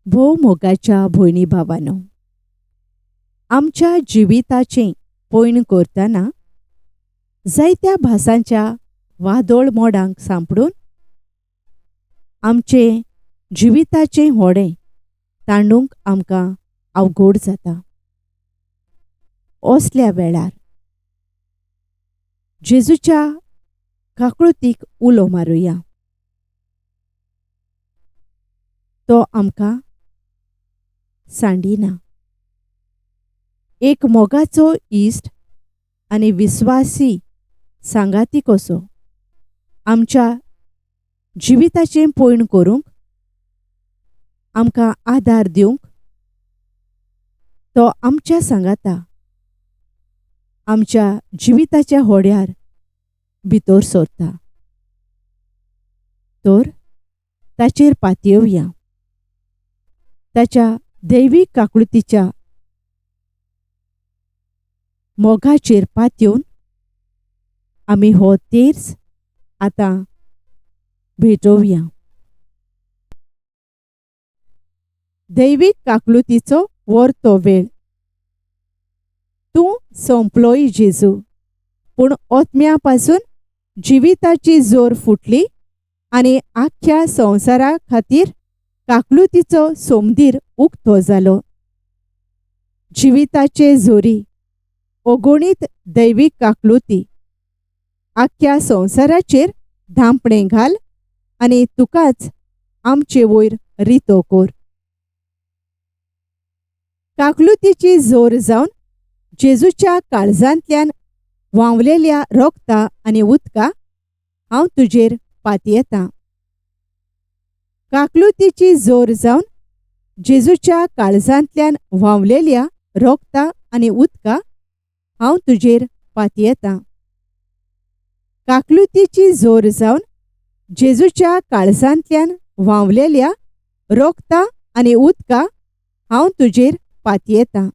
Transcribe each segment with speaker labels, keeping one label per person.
Speaker 1: भोव मोगाच्या भयणी भावांनो, आमच्या जिविताचें पयण करतना जायत्या भासांच्या वादोळ मोडांक सांपडून आमचे जिविताचें व्हडें तांडूंक आमकां अवघड जाता. असल्या वेळार जेजूच्या काकुळतीक उलो मारुया. तो आमकां सांडिना. एक मोगाचो इश्ट आनी विस्वासी सांगाती कसो आमच्या जिविताचें पयण करूंक आमकां आदार दिवंक तो आमच्या सांगाता आमच्या जिविताच्या होड्यार भितर सरता. तर ताचेर पातयेवया. ताच्या दैवीक काकुळतीच्या मोगाचेर पातयेवन आमी हो तेर्स आतां भेटोवया. दैवीक काकुळतीचो वर्तो वेळ. तूं संपलोय जेजू, पूण ओतम्या पासून जिविताची जोर फुटली आनी आख्ख्या संवसारा खातीर काकुळतीचो सोमदीर उक्तो जालो. जिविताचे जोरी अगणीत दैवीक काकुळती आख्ख्या संवसाराचेर धांपणें घाल आनी तुकाच आमचे वयर रितो कर. काकुळतीची जोर जावन जेजूच्या काळजांतल्यान व्हांवलेल्या रोगता आनी उदका हांव तुजेर पातयेतां. काकुळतीची जोर जावन जेजूच्या काळजांतल्यान व्हांवलेल्या रोगता आनी उदका हांव तुजेर पातयेतां. काकुळतीची जोर जावन जेजूच्या काळजांतल्यान व्हांवलेल्या रोगता आनी उदका हांव तुजेर पातयेतां.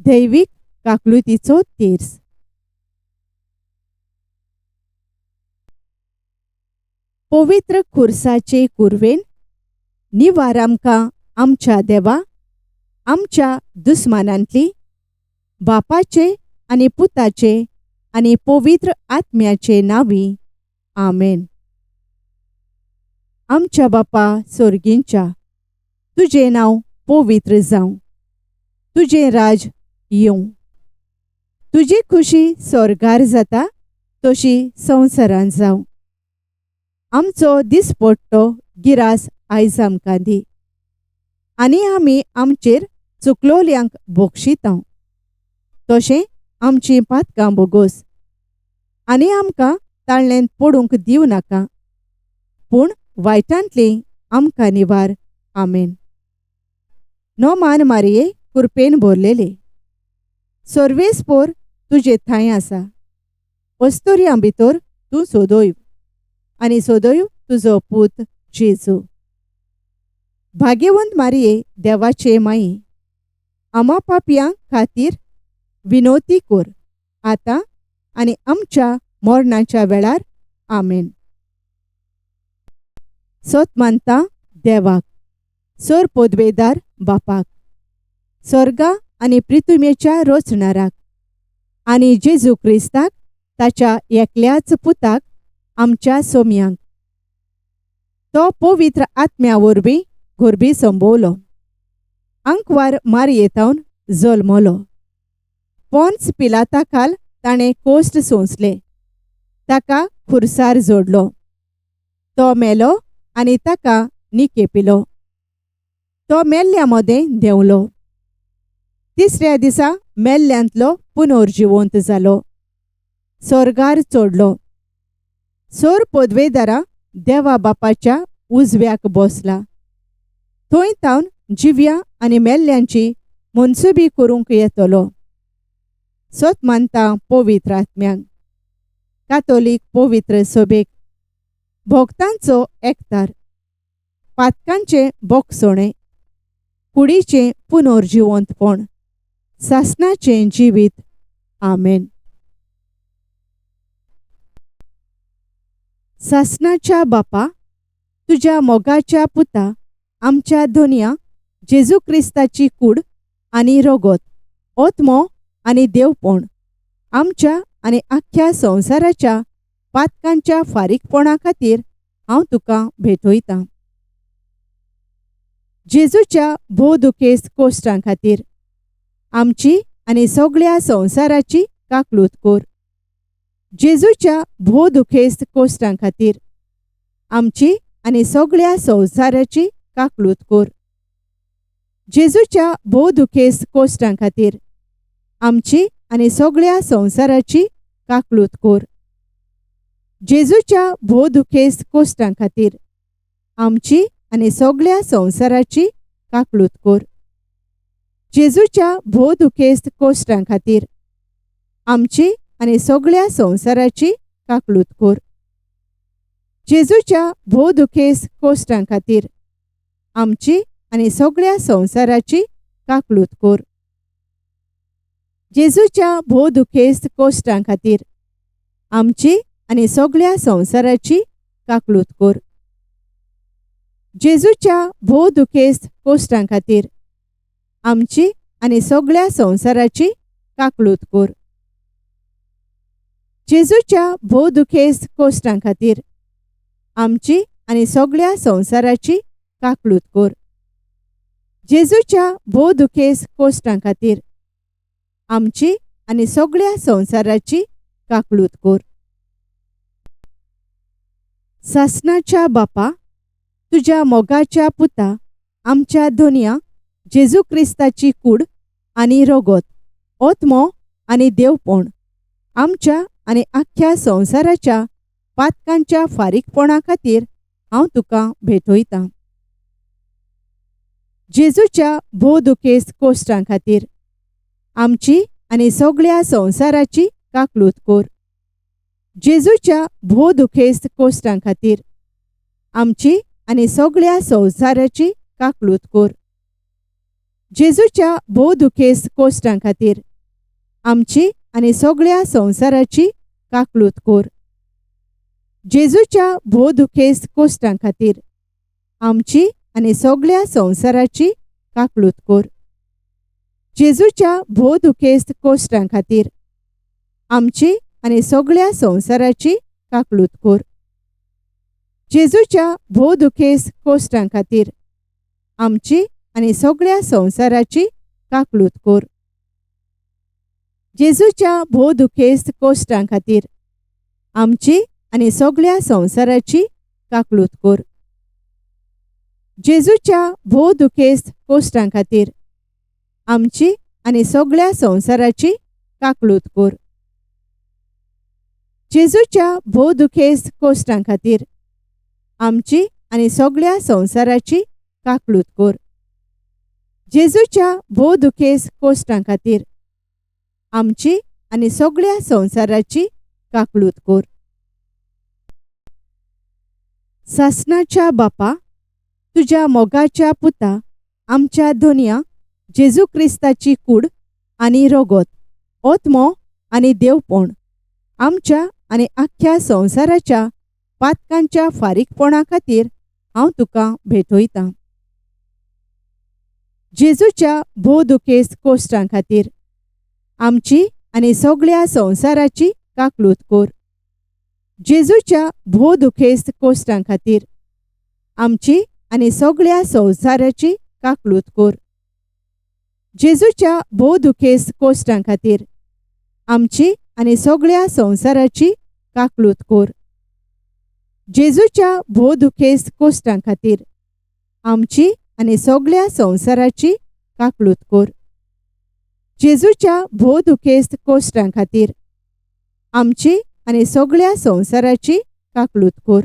Speaker 1: दैवीक काकुळतीचो तेर्स. पवित्र खुर्साचे कुरवेन निवार आमकां आमच्या देवा, आमच्या दुस्मानांतली, बापाचे आनी पुताचे आनी पवित्र आत्म्याचे नांवी. आमेन. आमच्या बापा सोर्गींच्या, तुजें नांव पवित्र जावं. तुजें राज येवं. तुजी खुशी स्वर्गार जाता तशी संवसारांत जावं. आमचो दिसपट्टो गिरास आयज आमकां दी आनी आमी आमचेर चुकलोल्यांक बक्षितांव. तशें आमचीं पातकां बोगोस आनी आमकां ताळणेंत पडूंक दिवं नाका, पूण वायटांतली आमकां निवार. आमेन. नोमान मारये, कृपेन भरलेले, सर्वेस्पोर तुजे थंय आसा. अस्तुर्यां भितर तूं सोदोयव आनी सोदोयव तुजो पूत जेजू. भाग्यवंत मारये, देवाचे माई, आमा पापयां खातीर विनोती कर, आतां आनी आमच्या मरणाच्या वेळार. आमेन. सोत मानता देवाक, सोर पोदवेदार बापाक, स्वर्गा आनी पृथ्वीच्या रचणाराक आनी जेजू क्रिस्ताक ताच्या एकल्याच पुताक आमच्या सोम्यांक. तो पवित्र आत्म्या वरवीं घोरबी संभोवलो, आंकवार मारयेतावन जल्मलो. पोन्स पिलाता खाल ताणें कोश्ट सोंसले, ताका खुर्सार जोडलो. तो मेलो आनी ताका निकेपिलो. तो मेल्ल्या मदें देंवलो. तिसऱ्या दिसा मेल्ल्यांतलो पुनर्जिवंत जालो, स्वर्गार चडलो. सोर पोदवेदारा देवा बापाच्या उजव्याक बसला. थंय तावन जिव्या आनी मेल्ल्यांची मनसुबी करूंक येतलो. सोत मानता पवित्र आत्म्यांक, कातोलीक पवित्र सभेक, भोगतांचो एकतार, पातकांचें बोगसणें, कुडीचें पुनर्जिवंतपण, सासणाचें जिवीत. आमेन. सासणाच्या बापा तुझ्या मोगाच्या पुता आमच्या दोनया जेजू क्रिस्ताची कूड आनी रोगोत ओतमो आनी देवपण आमच्या आनी आख्ख्या संवसाराच्या पातकांच्या फारीकपणा खातीर हांव तुका भेटयतां. जेजूच्या भोवदुखेस्त कोश्टां खातीर आमची आनी सगळ्या संवसाराची काकलूत कोर. जेजूच्या भोवदुखेस्त कोश्टां खातीर आमची आनी सगळ्या संवसाराची काकलूत कोर. जेजूच्या भोवदुखेस्त कोश्टां खातीर आमची आनी सगळ्या संवसाराची काकलूत कोर. जेजूच्या भोवदुखेस्त कोश्टां खातीर आमची आनी सगळ्या संवसाराची काकलूत कोर. जेजूच्या भोवदुखेस्त कोश्टां खातीर आमची आनी सगळ्या संवसाराची काकलूत कोर. जेजूच्या भोवदुखेस्त कोश्टां खातीर आमची आनी सगळ्या संवसाराची काकलूत कोर. जेजूच्या भोवदुखेस्त कोश्टां खातीर आमची आनी सगळ्या संवसाराची काकलूत कोर. जेजूच्या भोवदुखेस्त कोश्टां खातीर आमची आनी सगळ्या संवसाराची काकलूत कोर. जेजूच्या भोवदुखेस्त कोश्टां खातीर आमची आनी सगळ्या संवसाराची काकलूत कोर. जेजूच्या भोवदुखेस्त कोश्टां खातीर आमची आनी सगळ्या संवसाराची काकलूत कोर. सासणाच्या बापा तुझ्या मोगाच्या पुता आमच्या दोनया जेजू क्रिस्ताची कूड आनी रोगोत ओतमो आनी देवपण आमच्या आनी आख्ख्या संवसाराच्या पातकांच्या फारीकपणा खातीर हांव तुका भेटयतां. जेजूच्या भोवदुखेस्त कोश्टां खातीर आमची आनी सगळ्या संवसाराची काकलूत कोर. जेजूच्या भोवदुखेस्त कोश्टां खातीर आमची आनी सगळ्या संवसाराची काकलूत कोर. जेजूच्या भोवदुखेस्त कोश्टां खातीर आमची आनी सगळ्या संवसाराची काकलूत कोर. जेजूच्या भोवदुखेस्त कोश्टां खातीर आमची आनी सगळ्या संवसाराची काकलूत कोर. जेजूच्या भोवदुखेस्त कोश्टां खातीर आमची आनी सगळ्या संवसाराची काकलूत कोर. जेजूच्या भोवदुखेस्त कोश्टां खातीर आमची आनी सगळ्या संवसाराची काकलूत कोर. जेजूच्या भोवदुखेस्त कोश्टां खातीर आमची आनी सगळ्या संवसाराची काकलूत कोर. जेजूच्या भोवदुखेस्त कोश्टां खातीर आमची आनी सगळ्या संवसाराची काकलूत कोर. जेजूच्या भोवदुखेस्त कोश्टां खातीर आमची आनी सगळ्या संवसाराची काकलूत कोर. जेजूच्या भोवदुखेस्त कोश्टां खातीर आमची आनी सगळ्या संवसाराची काकलूत कोर. सासणाच्या बापा तुझ्या मोगाच्या पुता आमच्या दोनया जेजू क्रिस्ताची कूड आनी रोगोत ओतमो आनी देवपण आमच्या आनी आख्ख्या संवसाराच्या पातकांच्या फारीकपणा खातीर हांव तुका भेटयतां. जेजूच्या भोवदुखेस्त कोश्टां खातीर आमची आनी सगळ्या संवसाराची काकलूत कोर. जेजूच्या भोवदुखेस्त कोश्टां खातीर आमची आनी सगळ्या संवसाराची काकलूत कोर. जेजूच्या भोवदुखेस्त कोश्टां खातीर आमची आनी सगळ्या संवसाराची काकलूत कोर. जेजूच्या भोवदुखेस्त कोश्टां खातीर आमची आनी सगळ्या संवसाराची काकलूत कोर. जेजूच्या भोवदुखेस्त कोश्टां खातीर आमची आनी सगळ्या संवसाराची काकलूत कोर.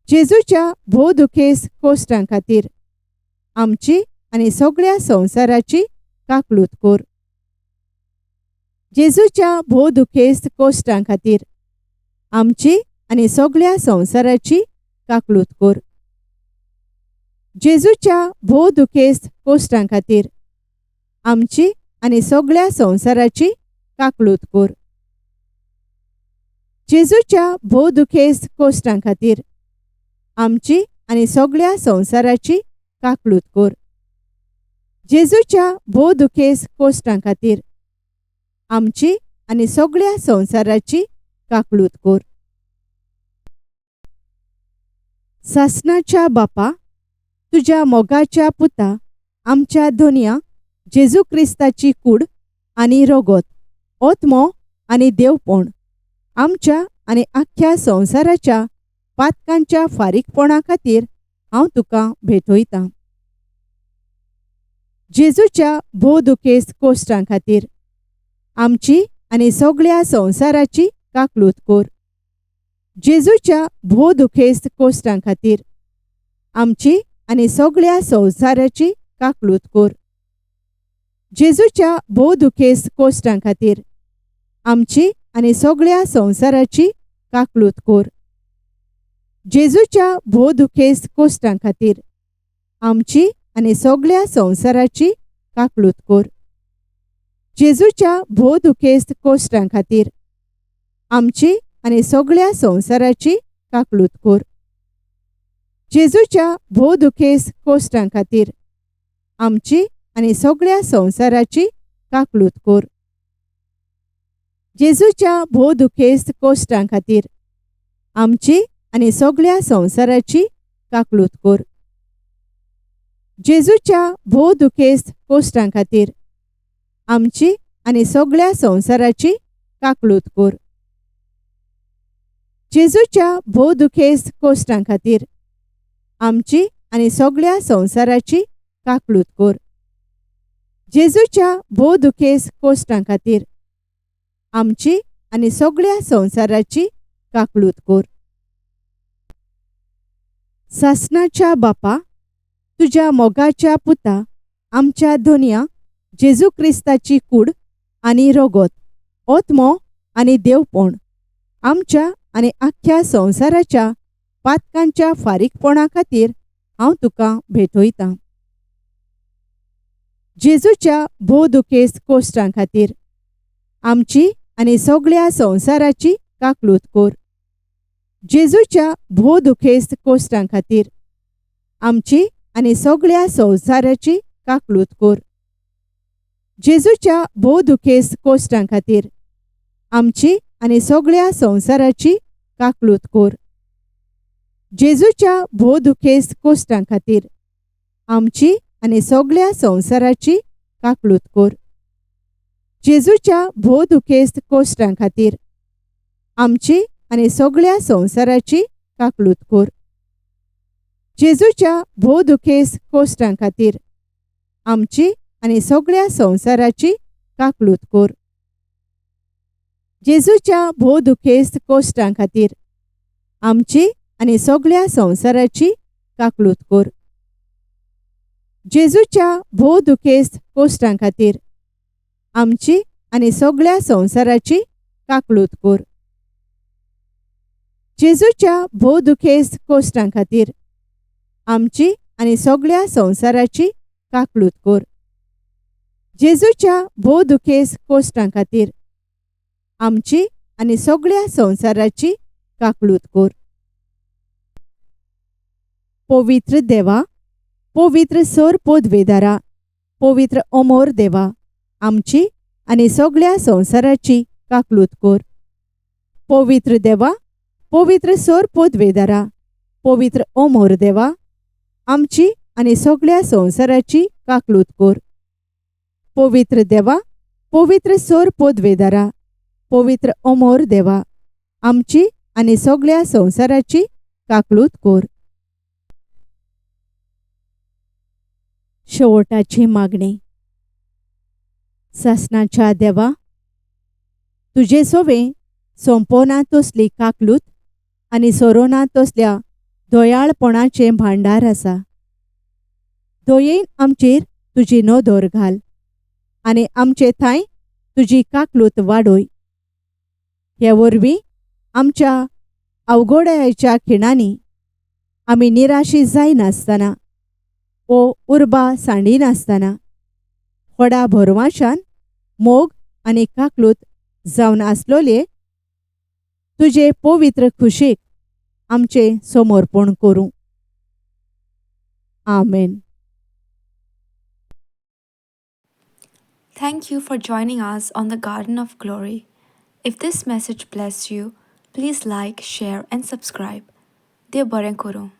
Speaker 1: जेजूच्या भोवदुखेस्त कोश्टां खातीर आमची आनी सगळ्या संवसाराची काकलूत कोर. जेजूच्या भोवदुखेस्त कोश्टां खातीर आमची आनी सगळ्या संवसाराची काकलूत कोर. जेजूच्या भोवदुखेस्त कोश्टां खातीर आमची आनी सगळ्या संवसाराची काकलूत कोर. जेजूच्या भोवदुखेस्त कोश्टां खातीर आमची आनी सगळ्या संवसाराची काकलूत कर. जेजूच्या भोव दुखेस्त कोश्टां खातीर आमची आनी सगळ्या संवसाराची काकलूत कर. सासणाच्या बापा, तुज्या मोगाच्या पुता आमच्या दोनया जेजू क्रिस्ताची कूड आनी रगत, ओतमो आनी देवपण आमच्या आनी आख्ख्या संवसाराच्या पातकांच्या फारीकपणा खातीर हांव तुका भेटयतां. जेजूच्या भोव दुखेस्त कोश्टां खातीर आमची आनी सगळ्या संवसाराची काकलूत कर. जेजूच्या भोव दुखेस्त कोश्टां खातीर आमची आनी सगळ्या संवसाराची काकलूत कर. जेजूच्या भोव दुखेस्त कोश्टां खातीर आमची आनी सगळ्या संवसाराची काकलूत कर. जेजूच्या भोव दुखेस्त कोश्टां खातीर आमची आनी सगळ्या संवसाराची काकलूत कर. जेजूच्या भोव दुखेस्त कोश्टां खातीर आमची आनी सगळ्या संवसाराची काकलूत कर. जेजूच्या भोव दुखेस्त कोश्टां खातीर आमची आनी सगळ्या संवसाराची काकलूत कर. जेजूच्या भोव दुखेस्त कोश्टां खातीर आमची आनी सगळ्या संवसाराची काकलूत कर. जेजूच्या भोव दुखेस्त कोश्टां खातीर आमची आनी सगळ्या संवसाराची काकलूत कर. जेजूच्या भोव दुखेस्त कोश्टां खातीर आमची आनी सगळ्या संवसाराची काकलूत कर. जेजूच्या भोव दुखेस्त कोश्टां खातीर आमची आनी सगळ्या संवसाराची काकलूत कर. सासणाच्या बापा, तुज्या मोगाच्या पुता आमच्या दोनया जेजू क्रिस्ताची कूड आनी रगत, ओतमो आनी देवपण आमच्या आनी आख्ख्या संवसाराच्या पातकांच्या फारीकपणा खातीर हांव तुका भेटयतां. जेजूच्या भोव दुखेस्त कोश्टां खातीर आमची आनी सगळ्या संवसाराची काकलूत कर. जेजूच्या भोव दुखेस्त कोश्टां खातीर आमची आनी सगळ्या संवसाराची काकलूत कर. जेजूच्या भोव दुखेस्त कोश्टां खातीर आमची आनी सगळ्या संवसाराची काकलूत कर. जेजूच्या भोव दुखेस्त कोश्टां खातीर आमची आनी सगळ्या संवसाराची काकलूत कर. जेजूच्या भोव दुखेस्त कोश्टां खातीर आमची आनी सगळ्या संवसाराची काकलूत कर. जेजूच्या भोव दुखेस्त कोश्टां खातीर आमची आनी सगळ्या संवसाराची काकलूत कर. जेजूच्या भोव दुखेस्त कोश्टां खातीर आमची आनी सगळ्या संवसाराची काकलूत कर. जेजूच्या भोव दुखेस्त कोश्टां खातीर आमची आनी सगळ्या संवसाराची काकलूत कर. जेजूच्या भोव दुखेस्त कोश्टां खातीर आमची आनी सगळ्या संवसाराची काकलूत कर. जेजूच्या भोव दुखेस्त कोश्टां खातीर आमची आनी सगळ्या संवसाराची काकलूत कर. पवित्र देवा, पवित्र सोर पोदवेदारा, पवित्र अमोर देवा आमची आनी सगळ्या संवसाराची काकलूत कर. पवित्र देवा, पवित्र सोर पोदवेदारा, पवित्र अमोर देवा आमची आनी सगळ्या संवसाराची काकलूत कर. पवित्र देवा, पवित्र सोर पोदवेदारा, पवित्र अमोर देवा आमची आनी सगळ्या संवसाराची काकलूत कर. शेवटाची मागणी. सासणाच्या देवा, तुजे सोवे सोंपोना तसली काकलूत आनी सोरोना तसल्या दोयाळपणाचें भांडार आसा. दोयेन आमचेर तुजी नदर घाल आनी आमचे थंय तुजी काकलूत वाडोय. हे वरवीं आमच्या अवघडायेच्या खिणांनी आमी निराशी जायनासतना ओ उर्बा सांडिनासतना व्हडा भरवशान मोग आनी काकलूत जावन आसलोले तुजे पवित्र खुशेक आमचे समर्पण करूं. आमेन.
Speaker 2: Thank you for joining us on the Garden of Glory. If this message blessed you, please like, share, and subscribe. Dear Baren Koro.